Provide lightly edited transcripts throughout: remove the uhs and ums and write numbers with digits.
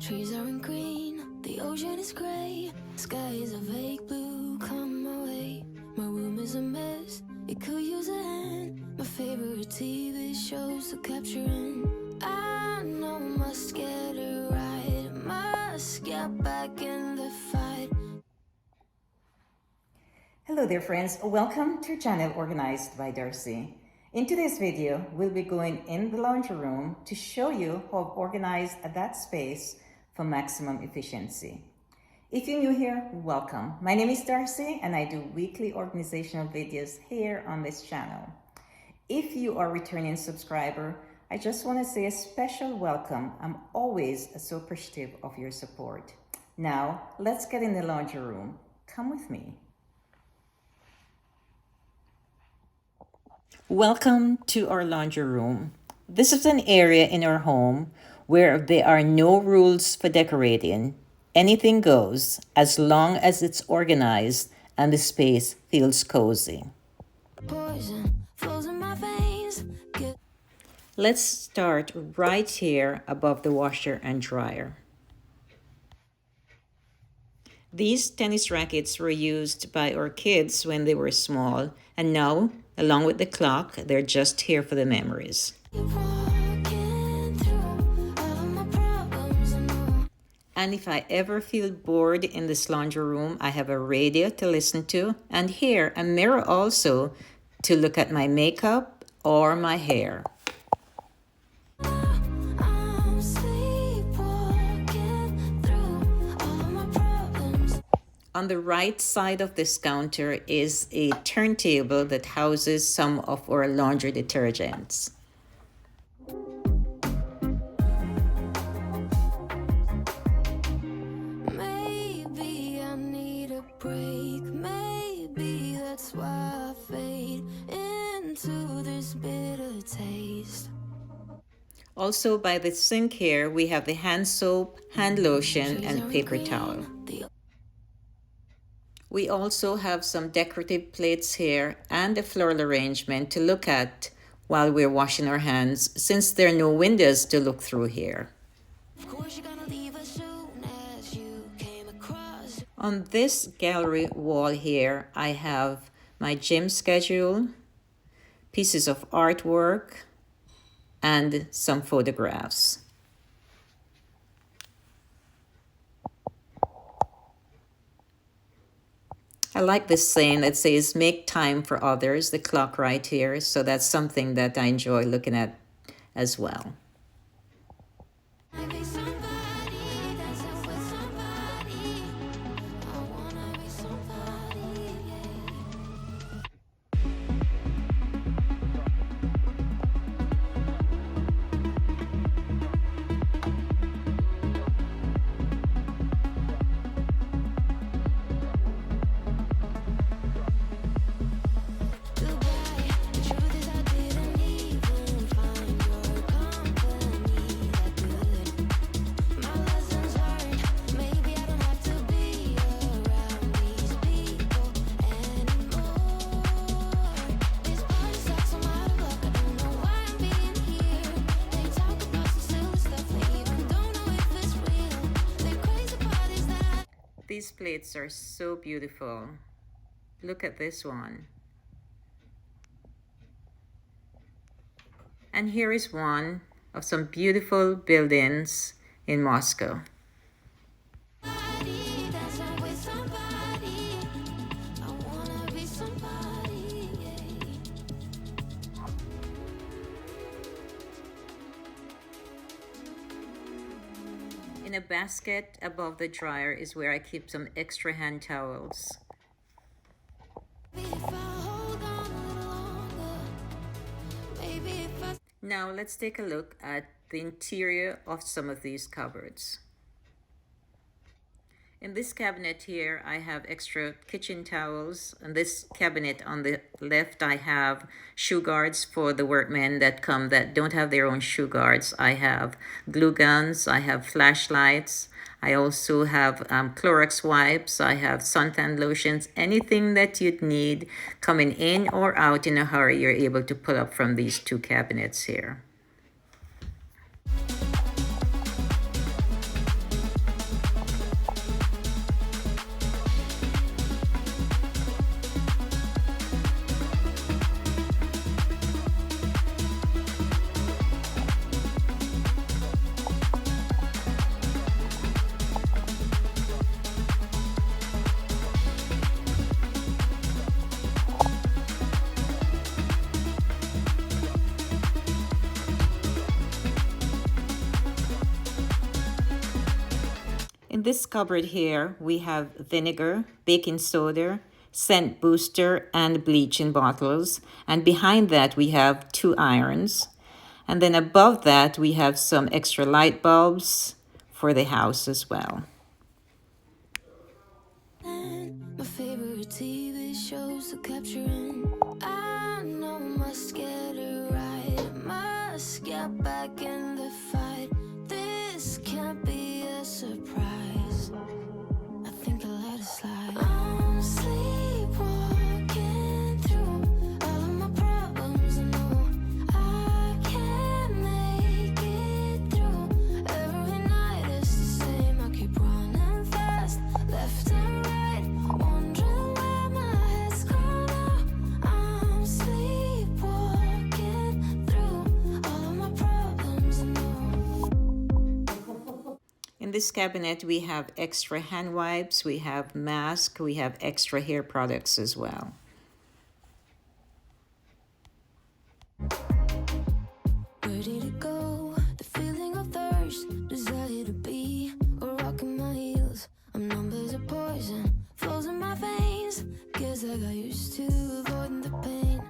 Trees aren't green, the ocean is gray, sky is a vague blue, come my way. My room is a mess, it could use a hand. My favorite TV shows to capture in. I know must get it right, must get back in the fight. Hello there friends, welcome to channel organized by Darci. In today's video, we'll be going in the laundry room to show you how I've organized that space for maximum efficiency. If you're new here, welcome. My name is Darci and I do weekly organizational videos here on this channel. If you are a returning subscriber, I just want to say a special welcome. I'm always so appreciative of your support. Now, let's get in the laundry room. Come with me. Welcome to our laundry room. This is an area in our home where there are no rules for decorating. Anything goes as long as it's organized and the space feels cozy. Poison flows in my veins. Let's start right here above the washer and dryer. These tennis rackets were used by our kids when they were small, and now, along with the clock, they're just here for the memories. And if I ever feel bored in this laundry room, I have a radio to listen to, and here a mirror also to look at my makeup or my hair. On the right side of this counter is a turntable that houses some of our laundry detergents. Maybe I need a break. Maybe that's why I fade into this bitter taste. Also by the sink here, we have the hand soap, hand lotion, and paper towel. We also have some decorative plates here and a floral arrangement to look at while we're washing our hands, since there are no windows to look through here. On this gallery wall here, I have my gym schedule, pieces of artwork, and some photographs. I like this saying that says, make time for others, the clock right here. So that's something that I enjoy looking at as well. These plates are so beautiful. Look at this one. And here is one of some beautiful buildings in Moscow. In a basket above the dryer is where I keep some extra hand towels. Now let's take a look at the interior of some of these cupboards. In this cabinet here, I have extra kitchen towels. In this cabinet on the left, I have shoe guards for the workmen that come that don't have their own shoe guards. I have glue guns, I have flashlights. I also have Clorox wipes. I have suntan lotions. Anything that you'd need coming in or out in a hurry, you're able to pull up from these two cabinets here. In this cupboard here, we have vinegar, baking soda, scent booster, and bleach in bottles. And behind that, we have 2 irons. And then above that, we have some extra light bulbs for the house as well. My favorite TV shows are capturing. I know must get it right. Must get back in the fight. This can't be a surprise. I think I'll let it slide. I'm sleepwalking through all of my problems. I know I can't make it through. Every night it's the same. I keep running fast, left and right, wondering where my head's gone now. I'm sleepwalking through all of my problems. I know. In this cabinet, we have extra hand wipes, we have masks, we have extra hair products as well. Ready to go, the feeling of thirst, desire to be a rock in my heels. I'm numb as a poison, flows in my veins. Guess I got used to avoiding the pain.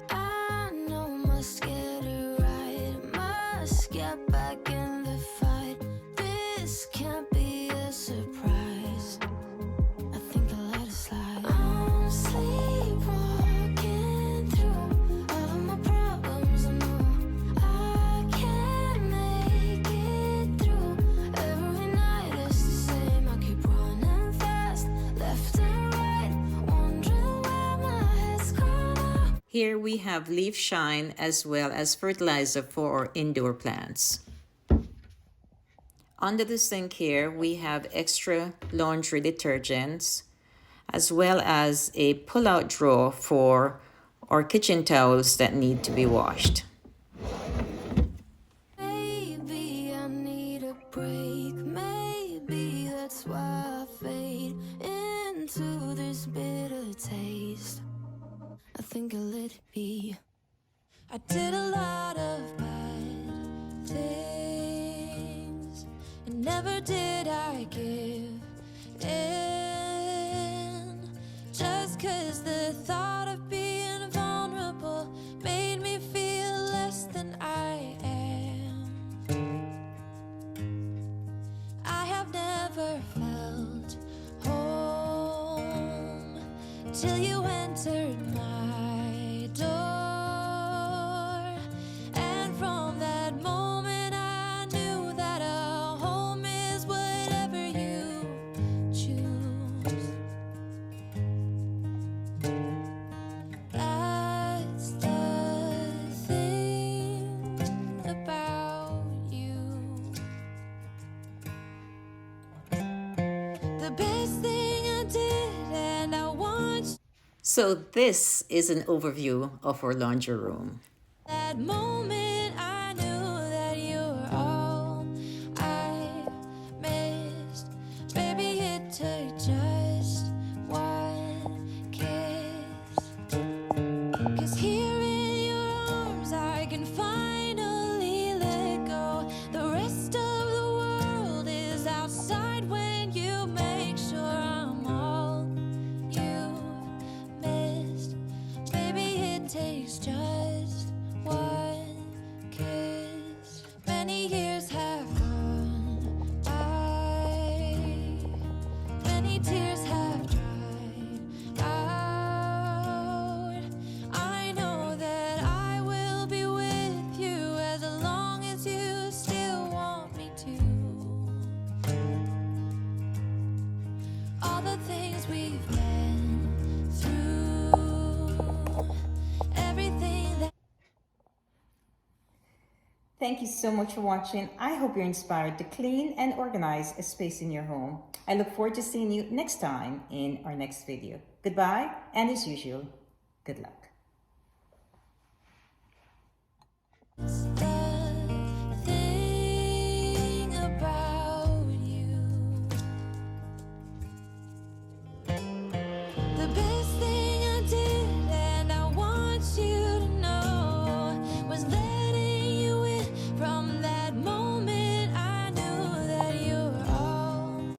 I know must get it right, must get back in the fight. This can't be a surprise. I think I'll let it slide. I'm sleepwalking through all of my problems. I know I can't make it through. Every night it's the same. I keep running fast, left and right, wondering where my head's gone now. Here we have leaf shine as well as fertilizer for our indoor plants. Under the sink here, we have extra laundry detergents, as well as a pull-out drawer for our kitchen towels that need to be washed. Maybe I need a break. Maybe that's why I fade into this bitter taste. I think I'll let it be. I did a lot of bad things, and never did I give in. Just 'cause the thought of being vulnerable made me feel less than I am. I have never felt home till you entered my door. And from that moment I knew that a home is whatever you choose. That's the thing about you. The best thing I did, and I want So this is an overview of our laundry room. that moment I knew that you were all I missed. Baby, it took just one kiss. 'Cause here in your arms I can finally let go. The rest of the world is outside when you make sure I'm all you missed. Baby, it takes just one kiss. Many years have gone by, many tears have dried out. I know that I will be with you as long as you still want me to. All the things we've been through, everything that Thank you so much for watching. I hope you're inspired to clean and organize a space in your home. I look forward to seeing you next time in our next video. Goodbye, and as usual, good luck.